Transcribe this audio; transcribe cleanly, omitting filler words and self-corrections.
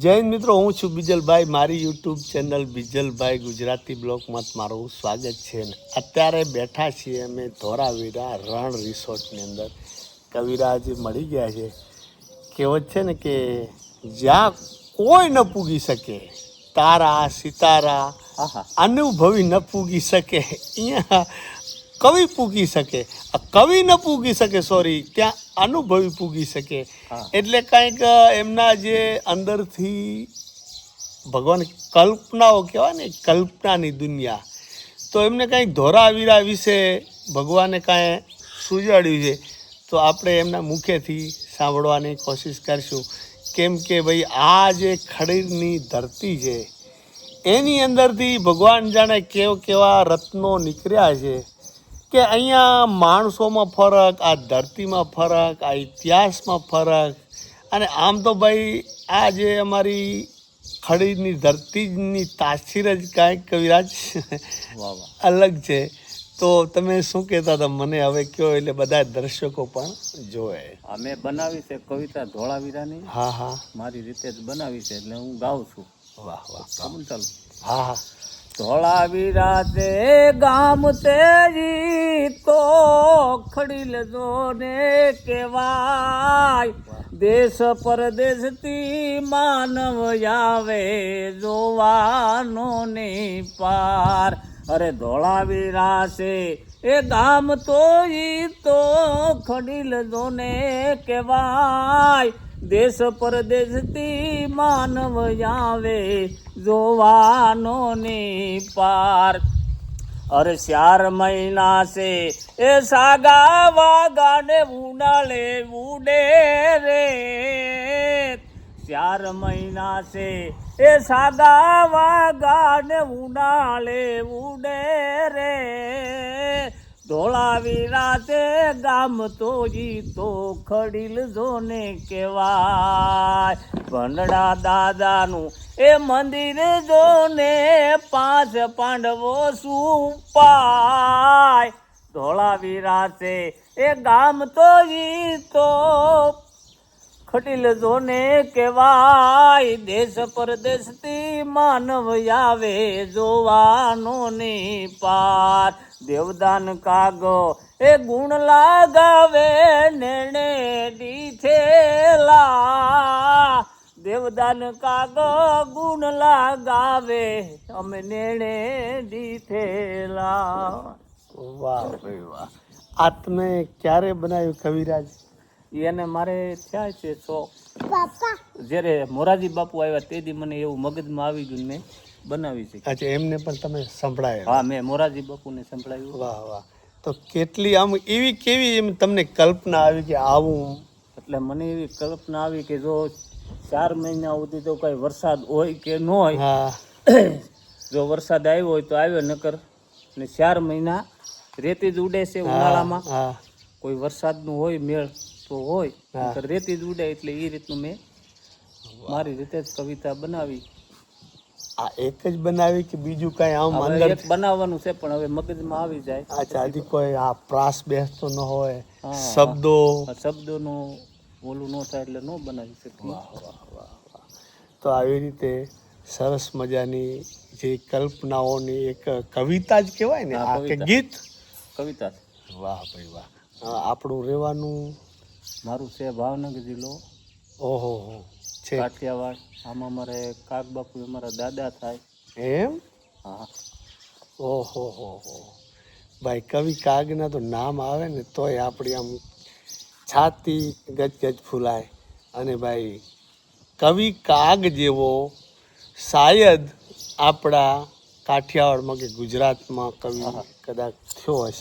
જૈન મિત્રો, હું છું બીજલભાઈ. મારી યુટ્યુબ ચેનલ બીજલભાઈ ગુજરાતી બ્લોગમાં તમારું સ્વાગત છે. અત્યારે બેઠા છીએ અમે ધોરાવીરા રણ રિસોર્ટની અંદર. કવિરાજ મળી ગયા છે. કહેવત છે ને કે જ્યાં કોઈ ન પૂગી શકે, તારા સિતારા અનુભવી ન પૂગી શકે, અહીંયા કવિ પૂગી શકે. કવિ ન પૂગી શકે, સોરી, ત્યાં અનુભવી પૂગી શકે. એટલે કંઈક એમના જે અંદરથી ભગવાન કલ્પનાઓ કહેવાય ને, કલ્પનાની દુનિયા, તો એમને કંઈક ધોરાવીરા વિશે ભગવાને કાંઈ સુજાડ્યું છે. તો આપણે એમના મુખેથી સાંભળવાની કોશિશ કરીશું. કેમ કે ભાઈ આ જે ખડીરની ધરતી છે એની અંદરથી ભગવાન જાણે કેવા રત્નો નીકળ્યા છે કે અહીંયા માણસોમાં ફરક, આ ધરતીમાં ફરક, આ ઇતિહાસમાં ફરક. અને આમ તો ભાઈ આ જે અમારી ખડીની ધરતીની તાસીર જ કાંઈક કવિરાજ અલગ છે. તો તમે શું કહેતા હતા મને હવે કહો, એટલે બધા દર્શકો પણ જોવે. અમે બનાવી છે કવિતા ધોળાવીરાની. હા, મારી રીતે જ બનાવી છે, એટલે હું ગાઉં છું. વાહ વાહ, ચાલો. હા. ધોળાવીરા તે ગામ તેજી તો ખડીલ જોને કેવાય, દેશ પરદેશથી માનવ આવે જોવાનો ને પાર. અરે ધોળાવીરા છે એ ગામ તો ઈ તો ખડીલ જોને કેવાય, દેશ પરદેશથી માનવ આવે જોવાનો ને પાર. અરે 4 મહિના છે એ સાગા વાગાને ઉનાળે ઉડે રે, 4 મહિના છે એ સાગા વાગાને ઉનાળે ઉડે રે. ધોળાવીરા તે ગામ તો ઈ તો ખડીલ જોને કહેવાય, ભંડડા દાદાનું એ મંદિર જોને 5 પાંડવો સુપાય. ધોળાવીરા છે એ ગામ તો ઈ તો ખડીલ જોને કહેવાય, દેશ પરદેશથી માનવ આવે જોવાનો ને પાર. દેવદાન કાગો એ ગુણ લાગાવે નેણે દીઠેલા, દેવદાન કાગો ગુણ લાગાવે અમે નેણે દીઠેલા. વાહ ભાઈ વાહ. આ તમે ક્યારે બનાવ્યું કવિરાજ? એને મારે થયા છે 6. જ્યારે મોરારજી બાપુ આવ્યા તે દી મને એવું મગજમાં આવી ગયું, મેં બનાવી છે. અચ્છા, એમને પણ તમે સંભળાય? હા, મેં મોરારજી બાપુને સંભળાવ્યું. વાહ વાહ. તો કેટલી આમ એવી કેવી એમ તમને કલ્પના આવી કે આવું? એટલે મને એવી કલ્પના આવી કે જો 4 મહિના સુધી તો કઈ વરસાદ હોય કે ન હોય, જો વરસાદ આવ્યો હોય તો આવ્યો, નકર ને 4 મહિના રેતી જ ઉડે છે ઉનાળામાં. કોઈ વરસાદનું હોય મેળ તો હોય, નકર રેતી જ ઉડે. એટલે એ રીતનું મેં મારી રીતે જ કવિતા બનાવી. આ એક જ બનાવી કે બીજું કઈ આમ અંદર? એક બનાવવાનું છે પણ હવે મગજમાં આવી જાય. અચ્છા, હજી કોઈ આ પ્રાસ બેસતો ન હોય, શબ્દોનું ઓલું ન થાય એટલે ન બનાવી શકીએ. વાહ વાહ વાહ વાહ. તો આવી રીતે સરસ મજાની જે કલ્પનાઓની એક કવિતા જ કહેવાય ને, આ કે ગીત કવિતા. વાહ ભાઈ વાહ. આપણું રહેવાનું મારું છે ભાવનગર જિલ્લો. ઓહો છે, કાઠિયાવાડ. આમાં મારે કાકબાપુ અમારા દાદા થાય. એમ? હા. ઓહો હો હો ભાઈ, કવિ કાગના તો નામ આવે ને તોય આપણી આમ છાતી ગજગજ ફૂલાય. અને ભાઈ કવિ કાગ જેવો શાયદ આપણા કાઠિયાવાડમાં કે ગુજરાતમાં કવિ કદાચ થયો હશે.